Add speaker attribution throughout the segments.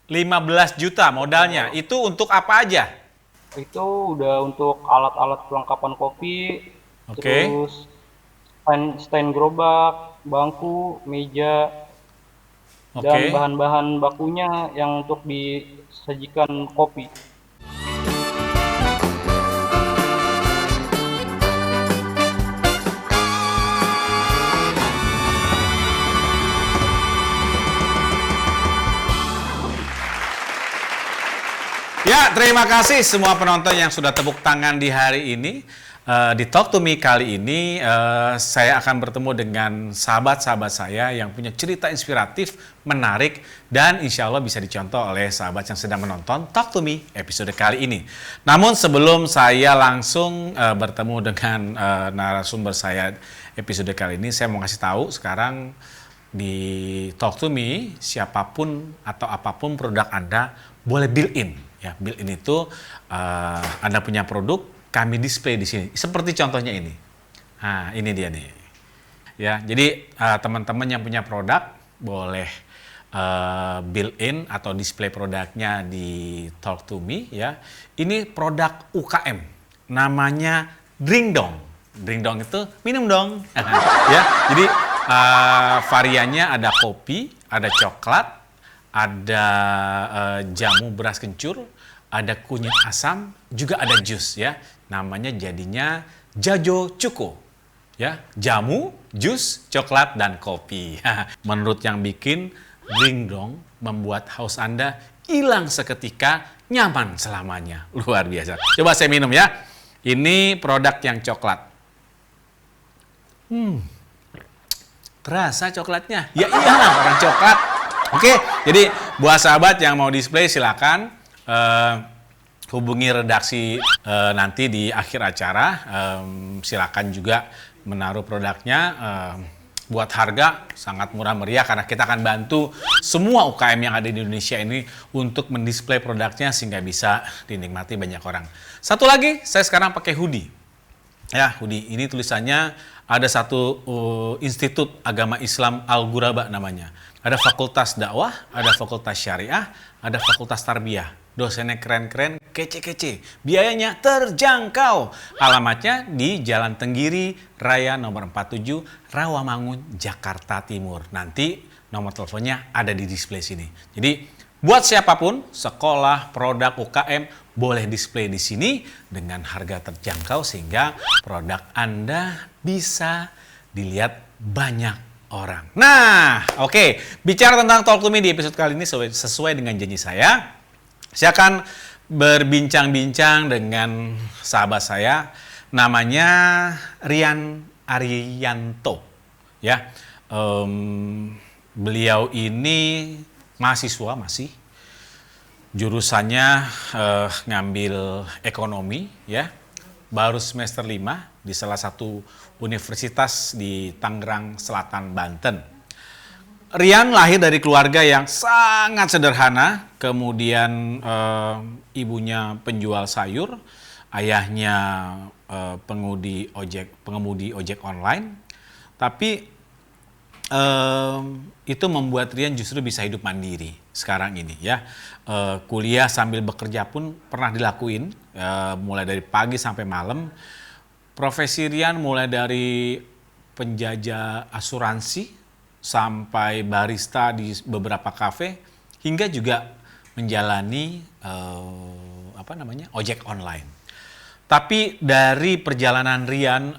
Speaker 1: 15 juta modalnya. Itu untuk apa aja?
Speaker 2: Itu udah untuk alat-alat perlengkapan kopi,
Speaker 1: Oke.
Speaker 2: terus stand gerobak, bangku, meja, dan
Speaker 1: Oke.
Speaker 2: bahan-bahan bakunya yang untuk disajikan kopi.
Speaker 1: Ya, terima kasih semua penonton yang sudah tepuk tangan di hari ini. Di Talk to Me kali ini, saya akan bertemu dengan sahabat-sahabat saya yang punya cerita inspiratif, menarik, dan insya Allah bisa dicontoh oleh sahabat yang sedang menonton Talk to Me episode kali ini. Namun sebelum saya langsung bertemu dengan narasumber saya episode kali ini, saya mau kasih tahu sekarang di Talk to Me, siapapun atau apapun produk Anda boleh built-in. Ya, built-in itu Anda punya produk, kami display di sini. Seperti contohnya ini. Nah, ini dia nih. Ya, jadi teman-teman yang punya produk boleh built-in atau display produknya di Talk to Me ya. Ini produk UKM. Namanya Drink Dong. Drink Dong itu minum dong. Ya, jadi variannya ada kopi, ada coklat, ada jamu beras kencur, ada kunyit asam, juga ada jus ya. Namanya jadinya Jajo Cuko. Ya, jamu, jus, coklat dan kopi. Menurut yang bikin, Drink Dong membuat haus Anda hilang seketika, nyaman selamanya. Luar biasa. Coba saya minum ya. Ini produk yang coklat. Terasa coklatnya? Ya iyalah, orang coklat. Oke, jadi buat sahabat yang mau display silakan hubungi redaksi nanti di akhir acara. Silakan juga menaruh produknya. Buat harga sangat murah meriah karena kita akan bantu semua UKM yang ada di Indonesia ini untuk mendisplay produknya sehingga bisa dinikmati banyak orang. Satu lagi, saya sekarang pakai hoodie. Ya, hoodie ini tulisannya ada satu Institut Agama Islam Al-Ghuraba namanya. Ada fakultas dakwah, ada fakultas syariah, ada fakultas tarbiyah. Dosennya keren-keren, kece-kece. Biayanya terjangkau. Alamatnya di Jalan Tenggiri Raya nomor 47, Rawamangun, Jakarta Timur. Nanti nomor teleponnya ada di display sini. Jadi buat siapapun, sekolah, produk, UKM, boleh display di sini dengan harga terjangkau sehingga produk Anda bisa dilihat banyak orang. Nah, oke. Bicara tentang Talk to Me di episode kali ini sesuai dengan janji saya akan berbincang-bincang dengan sahabat saya, namanya Rian Ariyanto. Ya, beliau ini mahasiswa masih. Jurusannya ngambil ekonomi ya. Baru semester 5 di salah satu universitas di Tangerang Selatan, Banten. Rian lahir dari keluarga yang sangat sederhana, kemudian ibunya penjual sayur, ayahnya pengemudi ojek online. Tapi itu membuat Rian justru bisa hidup mandiri sekarang ini ya. Kuliah sambil bekerja pun pernah dilakuin, mulai dari pagi sampai malam. Profesi Rian mulai dari penjajah asuransi sampai barista di beberapa kafe hingga juga menjalani ojek online. Tapi dari perjalanan Rian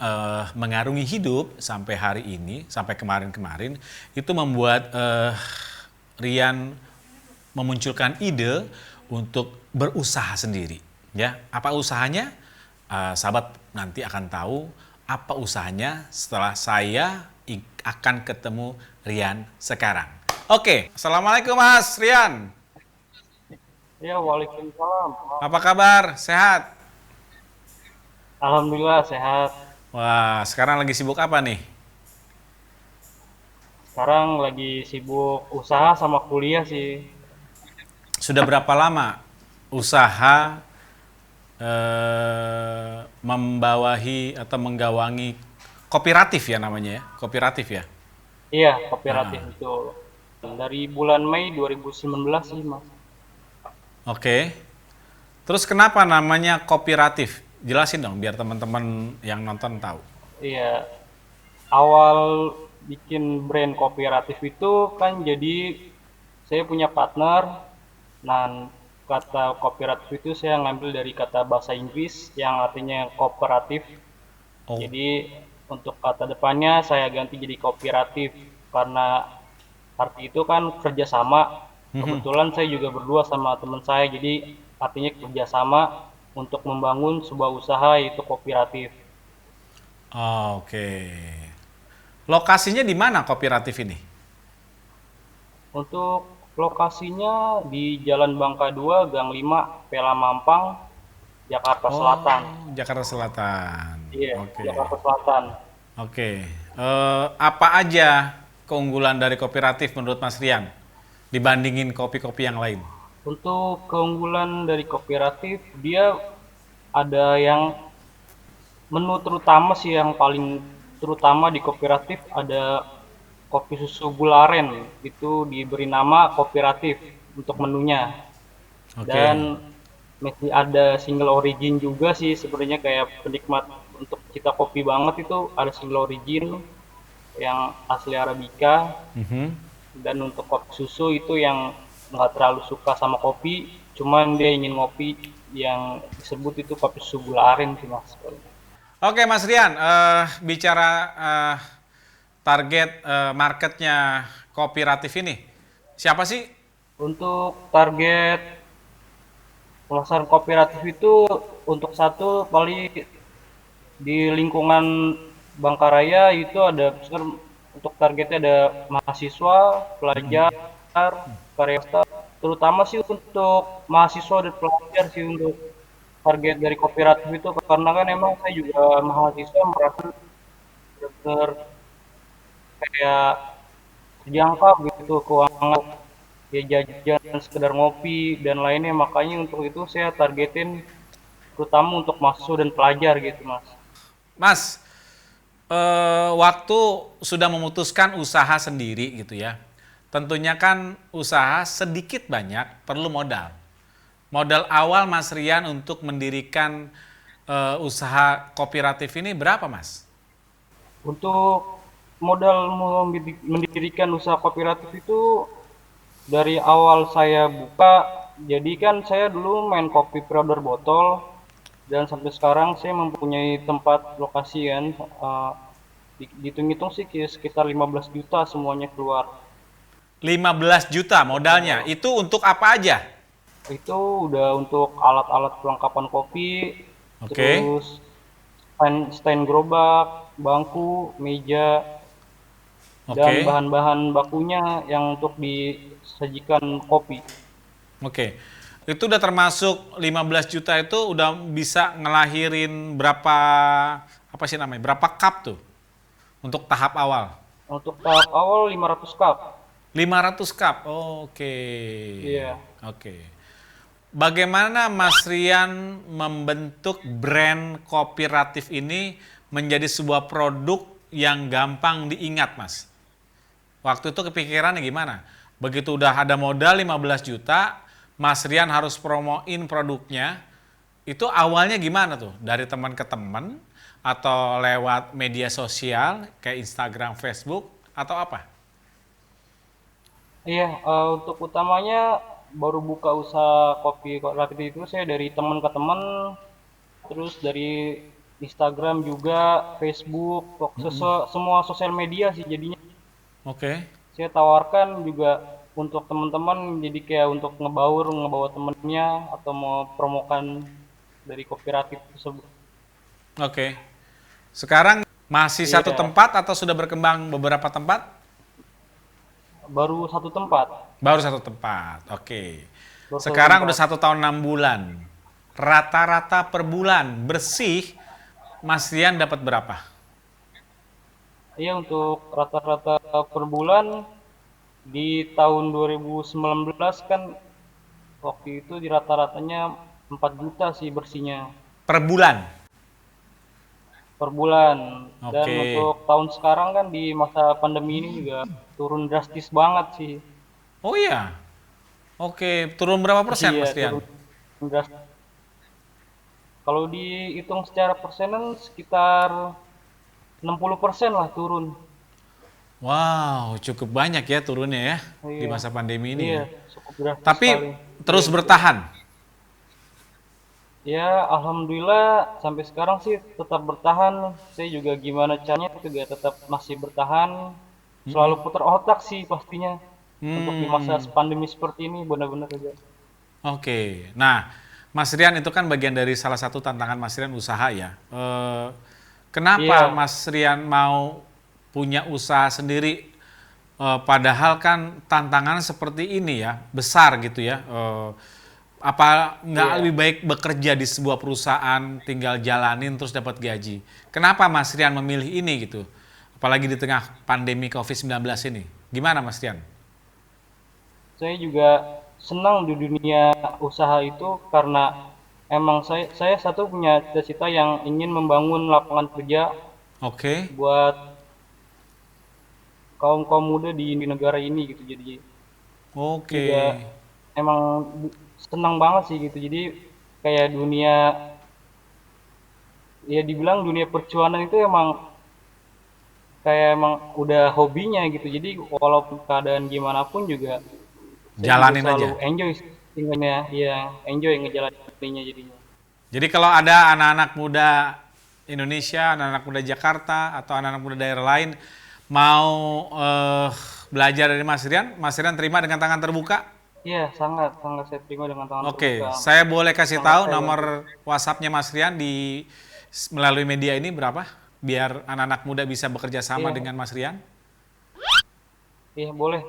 Speaker 1: mengarungi hidup sampai hari ini, sampai kemarin-kemarin, itu membuat Rian memunculkan ide untuk berusaha sendiri. Ya, apa usahanya? Sahabat nanti akan tahu apa usahanya setelah saya akan ketemu Rian sekarang. Oke, Assalamualaikum Mas Rian.
Speaker 2: Ya, waalaikumsalam.
Speaker 1: Apa kabar? Sehat?
Speaker 2: Alhamdulillah sehat.
Speaker 1: Wah, sekarang lagi sibuk apa nih?
Speaker 2: Sekarang lagi sibuk usaha sama kuliah sih.
Speaker 1: Sudah berapa lama usaha membawahi atau menggawangi kooperatif ya namanya ya? Kooperatif ya?
Speaker 2: Iya, kooperatif itu. Dari bulan Mei 2019 sih, Mas.
Speaker 1: Oke. Terus kenapa namanya kooperatif? Jelasin dong biar teman-teman yang nonton tahu.
Speaker 2: Iya, awal bikin brand kooperatif itu kan jadi saya punya partner. Nah, kata kooperatif itu saya ngambil dari kata bahasa Inggris yang artinya kooperatif.
Speaker 1: Oh.
Speaker 2: Jadi untuk kata depannya saya ganti jadi kooperatif karena arti itu kan kerjasama.
Speaker 1: Mhm.
Speaker 2: Kebetulan saya juga berdua sama teman saya, jadi artinya kerjasama untuk membangun sebuah usaha yaitu kooperatif.
Speaker 1: Oke. Lokasinya di mana kooperatif ini?
Speaker 2: Untuk lokasinya di Jalan Bangka 2, Gang 5, Pela Mampang, Jakarta
Speaker 1: Oh,
Speaker 2: Selatan.
Speaker 1: Jakarta Selatan.
Speaker 2: Iya,
Speaker 1: Oke.
Speaker 2: Jakarta Selatan.
Speaker 1: Oke. Apa aja keunggulan dari kooperatif menurut Mas Rian dibandingin kopi-kopi yang lain?
Speaker 2: Untuk keunggulan dari kooperatif, dia ada yang menu terutama sih yang paling terutama di kooperatif ada kopi susu gula aren. Itu diberi nama kooperatif untuk menunya. Dan
Speaker 1: Oke.
Speaker 2: masih ada single origin juga sih sebenarnya kayak penikmat untuk kita kopi banget itu ada single origin yang asli Arabica.
Speaker 1: Mhm.
Speaker 2: Dan untuk kopi susu itu yang nggak terlalu suka sama kopi, cuman dia ingin ngopi yang disebut itu kopi susu gula aren sih mas.
Speaker 1: Oke, Mas Rian, bicara eh, target marketnya kooperatif ini, siapa sih?
Speaker 2: Untuk target pemasaran kooperatif itu untuk satu paling di lingkungan Bangkaraya itu ada misalkan untuk targetnya ada mahasiswa, pelajar, karyawan, terutama sih untuk mahasiswa dan pelajar sih untuk target dari kooperatif itu karena kan emang saya juga mahasiswa merasa benar kayak terjangkau gitu keuangan ya jajan sekedar ngopi dan lainnya makanya untuk itu saya targetin terutama untuk mahasiswa dan pelajar gitu mas.
Speaker 1: Mas, waktu sudah memutuskan usaha sendiri gitu ya. Tentunya kan usaha sedikit banyak perlu modal. Modal awal Mas Rian untuk mendirikan usaha kooperatif ini berapa, Mas?
Speaker 2: Untuk modal mendirikan usaha kooperatif itu dari awal saya buka, jadi kan saya dulu main kopi powder botol dan sampai sekarang saya mempunyai tempat lokasi kan, dihitung-hitung sih sekitar 15 juta semuanya keluar.
Speaker 1: 15 juta modalnya. Itu untuk apa aja?
Speaker 2: Itu udah untuk alat-alat perlengkapan kopi,
Speaker 1: Oke.
Speaker 2: terus stand gerobak, bangku, meja, dan
Speaker 1: Oke.
Speaker 2: bahan-bahan bakunya yang untuk disajikan kopi.
Speaker 1: Oke. Itu udah termasuk 15 juta itu udah bisa ngelahirin berapa apa sih namanya? Berapa cup tuh untuk tahap awal?
Speaker 2: Untuk tahap awal 500 cup.
Speaker 1: 500 cup. Oh, oke.
Speaker 2: Iya.
Speaker 1: Oke. Bagaimana Mas Rian membentuk brand kooperatif ini menjadi sebuah produk yang gampang diingat, Mas? Waktu itu kepikirannya gimana? Begitu udah ada modal 15 juta, Mas Rian harus promoin produknya. Itu awalnya gimana tuh? Dari teman ke teman atau lewat media sosial kayak Instagram, Facebook atau apa?
Speaker 2: Iya, untuk utamanya baru buka usaha kopi kooperatif itu saya dari teman ke teman, terus dari Instagram juga, Facebook, semua sosial media sih jadinya.
Speaker 1: Oke.
Speaker 2: Saya tawarkan juga untuk teman-teman jadi kayak untuk ngebawa temennya atau mau promokan dari kooperatif tersebut.
Speaker 1: Oke. Sekarang masih satu
Speaker 2: Iya,
Speaker 1: tempat atau sudah berkembang beberapa tempat?
Speaker 2: baru satu tempat,
Speaker 1: Baru satu tempat. Oke.
Speaker 2: baru satu
Speaker 1: Sekarang udah
Speaker 2: tempat.
Speaker 1: 1 tahun 6 bulan. Rata-rata per bulan bersih Mas Rian dapat berapa?
Speaker 2: Iya, untuk rata-rata per bulan di tahun 2019 kan waktu itu di rata-ratanya 4 juta sih bersihnya
Speaker 1: Per bulan.
Speaker 2: per bulan. Dan
Speaker 1: Oke.
Speaker 2: untuk tahun sekarang kan di masa pandemi ini juga turun drastis banget sih.
Speaker 1: Oh iya. Oke, turun berapa persen
Speaker 2: Iya,
Speaker 1: Mas Rian?
Speaker 2: turun drastis. Kalau dihitung secara persenan sekitar 60% lah turun.
Speaker 1: Wow, cukup banyak ya turunnya ya di
Speaker 2: Iya,
Speaker 1: masa pandemi ini
Speaker 2: iya,
Speaker 1: ya.
Speaker 2: cukup drastis
Speaker 1: Tapi
Speaker 2: sekali. Iya,
Speaker 1: terus
Speaker 2: betul.
Speaker 1: bertahan.
Speaker 2: Ya, alhamdulillah sampai sekarang sih tetap bertahan. Saya juga gimana caranya juga tetap masih bertahan. Selalu
Speaker 1: Mm-mm.
Speaker 2: putar otak sih pastinya. Untuk di masa
Speaker 1: Hmm,
Speaker 2: pandemi seperti ini benar-benar juga.
Speaker 1: oke. Nah, Mas Rian itu kan bagian dari salah satu tantangan Mas Rian usaha ya. Kenapa
Speaker 2: Iya,
Speaker 1: Mas Rian mau punya usaha sendiri? Padahal kan tantangan seperti ini ya, besar gitu ya. Apa nggak
Speaker 2: iya.
Speaker 1: lebih baik bekerja di sebuah perusahaan, tinggal jalanin terus dapat gaji? Kenapa Mas Rian memilih ini gitu? Apalagi di tengah pandemi COVID-19 ini. Gimana Mas Rian?
Speaker 2: Saya juga senang di dunia usaha itu karena emang saya satu punya cita-cita yang ingin membangun lapangan kerja
Speaker 1: Oke,
Speaker 2: buat kaum-kaum muda di negara ini gitu. Jadi
Speaker 1: oke.
Speaker 2: juga emang senang banget sih gitu. Jadi kayak dunia ya dibilang dunia percuanan itu emang kayak emang udah hobinya gitu. Jadi walaupun keadaan gimana pun juga saya juga
Speaker 1: Jalanin
Speaker 2: selalu
Speaker 1: aja.
Speaker 2: enjoy tinggalnya, ya enjoy ngejalaninnya jadinya.
Speaker 1: Jadi kalau ada anak-anak muda Indonesia, anak-anak muda Jakarta, atau anak-anak muda daerah lain mau belajar dari Mas Rian terima dengan tangan terbuka.
Speaker 2: Iya, sangat sangat saya terima dengan tangan
Speaker 1: Oke,
Speaker 2: terbuka.
Speaker 1: saya boleh kasih
Speaker 2: Sangat
Speaker 1: tahu
Speaker 2: saya bantu.
Speaker 1: nomor WhatsApp-nya Mas Rian di melalui media ini berapa? Biar anak-anak muda bisa bekerja sama
Speaker 2: Iya,
Speaker 1: dengan Mas Rian.
Speaker 2: iya boleh.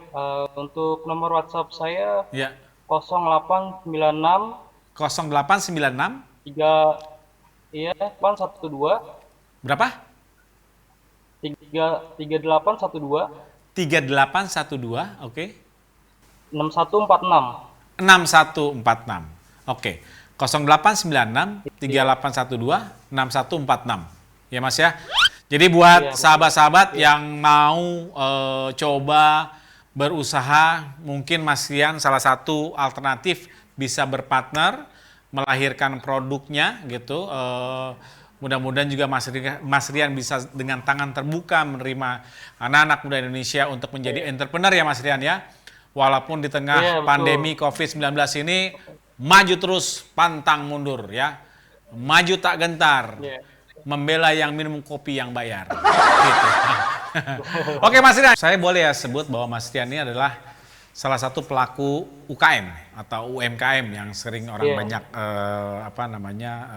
Speaker 2: Untuk nomor WhatsApp saya
Speaker 1: Ya,
Speaker 2: 0896
Speaker 1: 0896
Speaker 2: 3 iya 812
Speaker 1: berapa?
Speaker 2: 3812
Speaker 1: 3812, oke.
Speaker 2: 6146.
Speaker 1: 6146. Oke. 0896
Speaker 2: Iya,
Speaker 1: 3812 6146. Ya Mas ya. Jadi buat
Speaker 2: iya betul.
Speaker 1: sahabat-sahabat
Speaker 2: Iya,
Speaker 1: yang mau coba berusaha, mungkin Mas Rian salah satu alternatif bisa berpartner melahirkan produknya gitu. Mudah-mudahan juga Mas Rian bisa dengan tangan terbuka menerima anak-anak muda Indonesia untuk menjadi entrepreneur ya Mas Rian ya. Walaupun di
Speaker 2: iya
Speaker 1: tengah
Speaker 2: betul.
Speaker 1: pandemi COVID-19 ini maju terus pantang mundur ya. Maju tak gentar.
Speaker 2: Iya.
Speaker 1: Membela yang minum kopi yang bayar. Gitu. Oke Mas Rian, saya boleh ya sebut bahwa Mas Rian ini adalah salah satu pelaku UKM atau UMKM yang sering orang
Speaker 2: Iya.
Speaker 1: banyak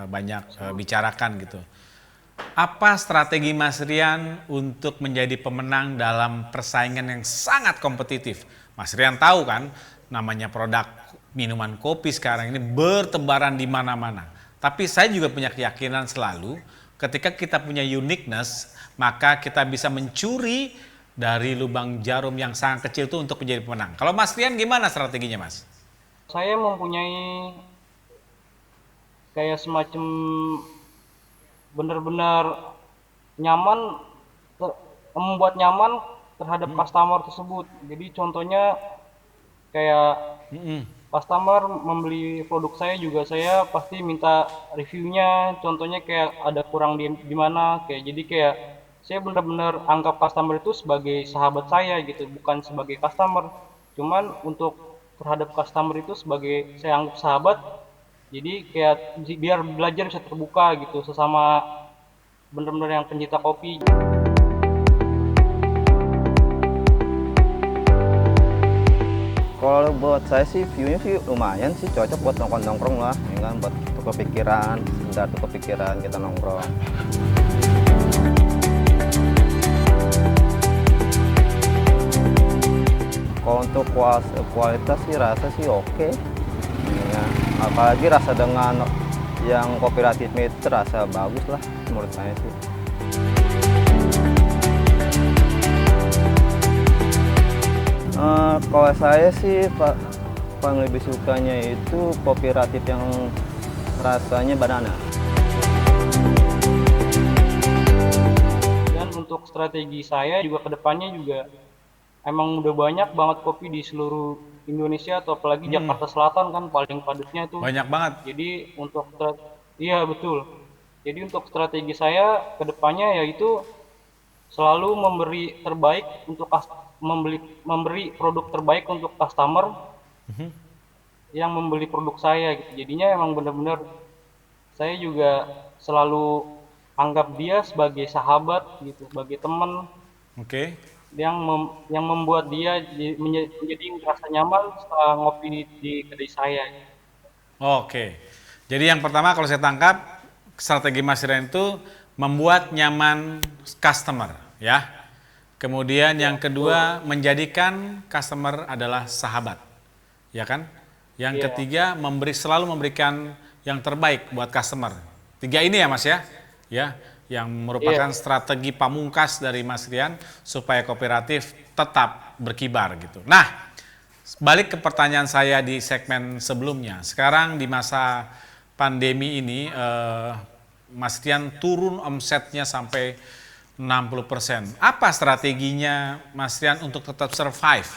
Speaker 1: banyak bicarakan gitu. Apa strategi Mas Rian untuk menjadi pemenang dalam persaingan yang sangat kompetitif? Mas Rian tahu kan, namanya produk minuman kopi sekarang ini bertebaran di mana-mana. Tapi saya juga punya keyakinan selalu, ketika kita punya uniqueness, maka kita bisa mencuri dari lubang jarum yang sangat kecil itu untuk menjadi pemenang. Kalau Mas Rian gimana strateginya Mas?
Speaker 2: Saya mempunyai kayak semacam benar-benar nyaman membuat nyaman terhadap customer tersebut. Jadi contohnya kayak
Speaker 1: Mm-mm.
Speaker 2: customer membeli produk saya juga saya pasti minta reviewnya. Contohnya kayak ada kurang di mana kayak jadi kayak saya benar-benar anggap customer itu sebagai sahabat saya gitu, bukan sebagai customer. Cuman untuk terhadap customer itu sebagai saya anggap sahabat. Jadi kayak biar belajar bisa terbuka gitu sesama benar-benar yang pencinta kopi.
Speaker 3: Kalau buat saya sih view-nya sih lumayan sih, cocok buat nongkrong-nongkrong lah, ya kan, buat tukar pikiran, sekedar tukar pikiran kita nongkrong. Kalau untuk kualitas sih rasa sih oke. Ya, apalagi rasa dengan yang kooperatif itu rasa bagus lah menurut saya sih. Kalau saya sih paling lebih sukanya itu kooperatif yang rasanya banana.
Speaker 2: Dan untuk strategi saya juga kedepannya juga emang udah banyak banget kopi di seluruh Indonesia atau apalagi Jakarta Selatan kan paling padatnya itu.
Speaker 1: Banyak banget.
Speaker 2: Jadi iya betul. Jadi untuk strategi saya ke depannya yaitu selalu memberi terbaik untuk memberi produk terbaik untuk customer yang membeli produk saya gitu. Jadinya emang benar-benar saya juga selalu anggap dia sebagai sahabat gitu, sebagai teman
Speaker 1: Oke.
Speaker 2: yang membuat dia menjadi merasa nyaman setelah ngopi di kedai saya.
Speaker 1: Oke. Jadi yang pertama kalau saya tangkap strategi Mas Rian itu membuat nyaman customer, ya. Kemudian yang kedua menjadikan customer adalah sahabat, ya kan? Yang
Speaker 2: Iya,
Speaker 1: ketiga selalu memberikan yang terbaik buat customer. Tiga ini ya Mas ya, ya, yang merupakan
Speaker 2: iya,
Speaker 1: strategi pamungkas dari Mas Rian supaya kooperatif tetap berkibar gitu. Nah, balik ke pertanyaan saya di segmen sebelumnya. Sekarang di masa pandemi ini, Mas Rian turun omsetnya sampai 60%. Apa strateginya Mas Rian untuk tetap survive?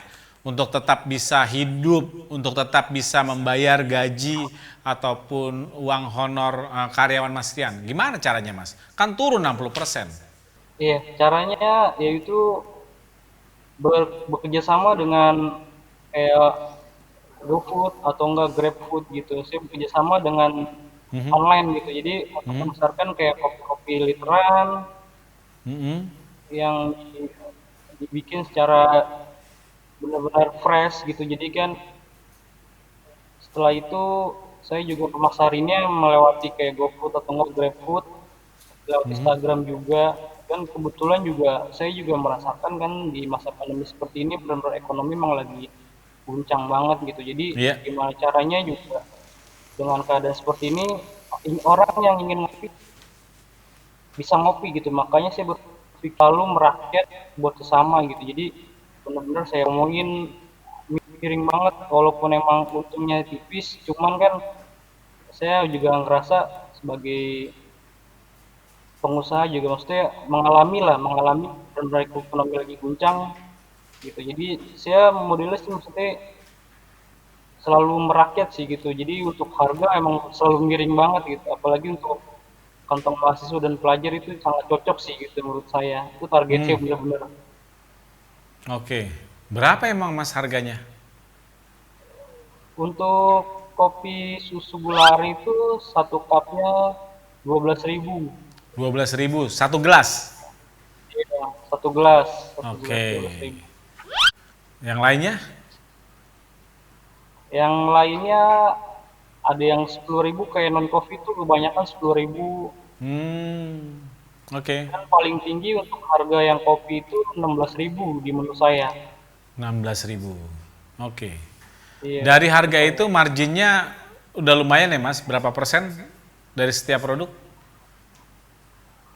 Speaker 1: Untuk tetap bisa hidup, untuk tetap bisa membayar gaji ataupun uang honor karyawan Mas Rian. Gimana caranya Mas? Kan turun 60%.
Speaker 2: iya. Caranya yaitu bekerja sama dengan kayak GoFood atau enggak GrabFood gitu. Saya bekerja sama dengan
Speaker 1: Mhm,
Speaker 2: online gitu. Jadi untuk
Speaker 1: mhm,
Speaker 2: memasarkan kayak kopi-kopi literan
Speaker 1: mhm,
Speaker 2: yang dibikin secara benar-benar fresh gitu. Jadi kan setelah itu saya juga pemasarinnya melewati kayak GoFood atau enggak GrabFood, lewat
Speaker 1: mhm.
Speaker 2: Instagram juga. Dan kebetulan juga saya juga merasakan kan di masa pandemi seperti ini benar-benar ekonomi memang lagi guncang banget gitu. Jadi
Speaker 1: Iya.
Speaker 2: gimana caranya juga dengan keadaan seperti ini orang yang ingin ngopi bisa ngopi gitu. Makanya saya berpikir selalu merakyat buat sesama gitu. Jadi benar-benar saya omongin miring banget walaupun emang untungnya tipis, cuman kan saya juga ngerasa sebagai pengusaha juga maksudnya mengalami dan ekonomi lagi guncang gitu. Jadi saya modelnya sih maksudnya selalu merakyat sih gitu. Jadi untuk harga emang selalu miring banget gitu. Apalagi untuk kantong mahasiswa dan pelajar itu sangat cocok sih gitu menurut saya. Itu targetnya
Speaker 1: Hmm,
Speaker 2: benar-benar.
Speaker 1: oke. Berapa emang Mas harganya?
Speaker 2: Untuk kopi susu gulari itu satu cupnya 12.000.
Speaker 1: 12.000 satu gelas.
Speaker 2: Iya, satu gelas
Speaker 1: Oke.
Speaker 2: 12.000.
Speaker 1: Yang lainnya?
Speaker 2: Yang lainnya ada yang 10.000 kayak non coffee itu kebanyakan 10.000.
Speaker 1: Hmm, oke.
Speaker 2: Dan paling tinggi untuk harga yang kopi itu 16.000 di menu saya.
Speaker 1: 16.000. Oke.
Speaker 2: Iya,
Speaker 1: Dari
Speaker 2: itu
Speaker 1: harga
Speaker 2: paling
Speaker 1: itu marginnya udah lumayan ya Mas? Berapa persen dari setiap produk?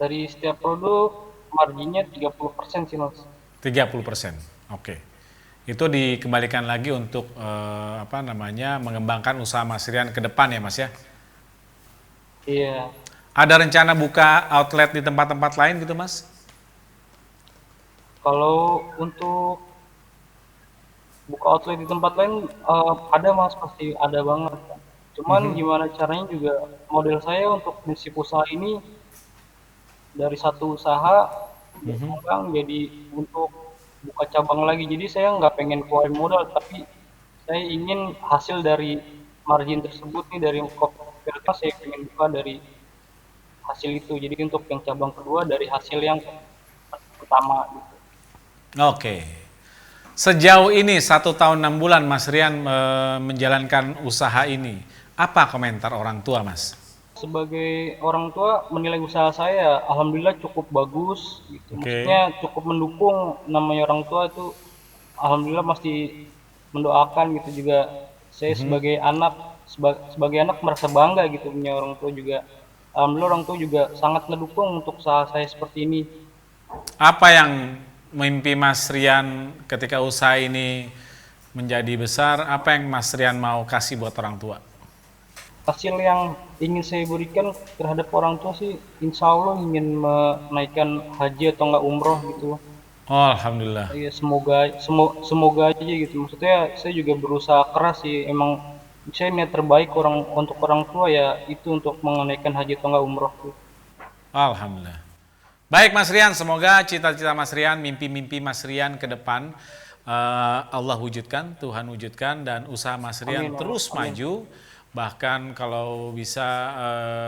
Speaker 2: dari setiap produk marginnya 30% sih mas.
Speaker 1: 30%. Oke. Itu dikembalikan lagi untuk apa namanya mengembangkan usaha Mas Rian ke depan ya Mas ya.
Speaker 2: Iya.
Speaker 1: Ada rencana buka outlet di tempat-tempat lain gitu Mas?
Speaker 2: Kalau untuk buka outlet di tempat lain ada mas, pasti ada banget. Cuman
Speaker 1: Mhm,
Speaker 2: gimana caranya juga model saya untuk prinsip usaha ini dari satu usaha
Speaker 1: mhm.
Speaker 2: berkembang jadi untuk buka cabang lagi. Jadi saya nggak pengen keluarin modal, tapi saya ingin hasil dari margin tersebut nih dari komunitas saya pengen buka dari hasil itu. Jadi untuk yang cabang kedua dari hasil yang pertama gitu.
Speaker 1: Oke. Sejauh ini 1 tahun 6 bulan Mas Rian menjalankan usaha ini. Apa komentar orang tua Mas?
Speaker 2: Sebagai orang tua menilai usaha saya, alhamdulillah cukup bagus gitu.
Speaker 1: Oke.
Speaker 2: Maksudnya cukup mendukung, namanya orang tua itu alhamdulillah pasti mendoakan gitu juga. Saya
Speaker 1: Mhm.
Speaker 2: sebagai anak sebagai anak merasa bangga gitu punya orang tua juga. Alhamdulillah orang tua juga sangat mendukung untuk usaha saya seperti ini.
Speaker 1: Apa yang mimpi Mas Rian ketika usaha ini menjadi besar? Apa yang Mas Rian mau kasih buat orang tua?
Speaker 2: Hasil yang ingin saya berikan terhadap orang tua sih insya Allah ingin menaikkan haji atau enggak umroh gitu.
Speaker 1: Oh, alhamdulillah.
Speaker 2: Ya semoga aja gitu. Maksudnya saya juga berusaha keras sih. Emang saya niat terbaik untuk orang tua ya itu untuk menunaikan haji atau enggak umroh tuh.
Speaker 1: Alhamdulillah. Baik Mas Rian, semoga cita-cita Mas Rian, mimpi-mimpi Mas Rian ke depan Allah wujudkan, Tuhan wujudkan, dan usaha Mas Rian
Speaker 2: Amin,
Speaker 1: terus
Speaker 2: amin.
Speaker 1: maju. Bahkan kalau bisa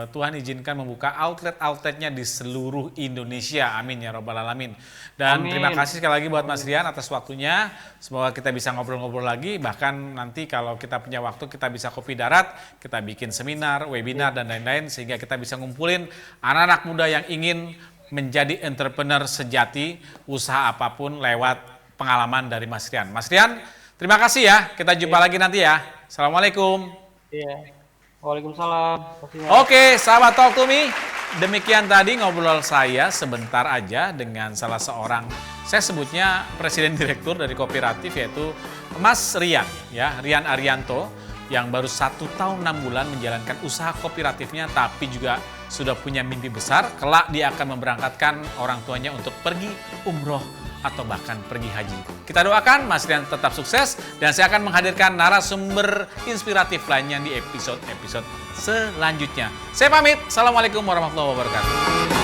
Speaker 1: Tuhan izinkan membuka outlet-outletnya di seluruh Indonesia. Amin ya robbal alamin. Dan
Speaker 2: Amin.
Speaker 1: terima kasih sekali lagi buat Mas Rian atas waktunya. Semoga kita bisa ngobrol-ngobrol lagi. Bahkan nanti kalau kita punya waktu kita bisa kopi darat, kita bikin seminar, webinar dan lain-lain sehingga kita bisa ngumpulin anak-anak muda yang ingin menjadi entrepreneur sejati, usaha apapun lewat pengalaman dari Mas Rian. Mas Rian, terima kasih ya. Kita jumpa lagi nanti ya. Assalamualaikum.
Speaker 2: Iya. Waalaikumsalam.
Speaker 1: Oke, sahabat Talk to Me. Demikian tadi ngobrol saya sebentar aja dengan salah seorang, saya sebutnya presiden direktur dari kooperatif, yaitu Mas Rian, ya, Rian Arianto, yang baru 1 tahun 6 bulan menjalankan usaha kooperatifnya, tapi juga sudah punya mimpi besar, kelak dia akan memberangkatkan orang tuanya untuk pergi umroh atau bahkan pergi haji. Kita doakan Mas Rian tetap sukses, dan saya akan menghadirkan narasumber inspiratif lainnya di episode-episode selanjutnya. Saya pamit. Assalamualaikum warahmatullahi wabarakatuh.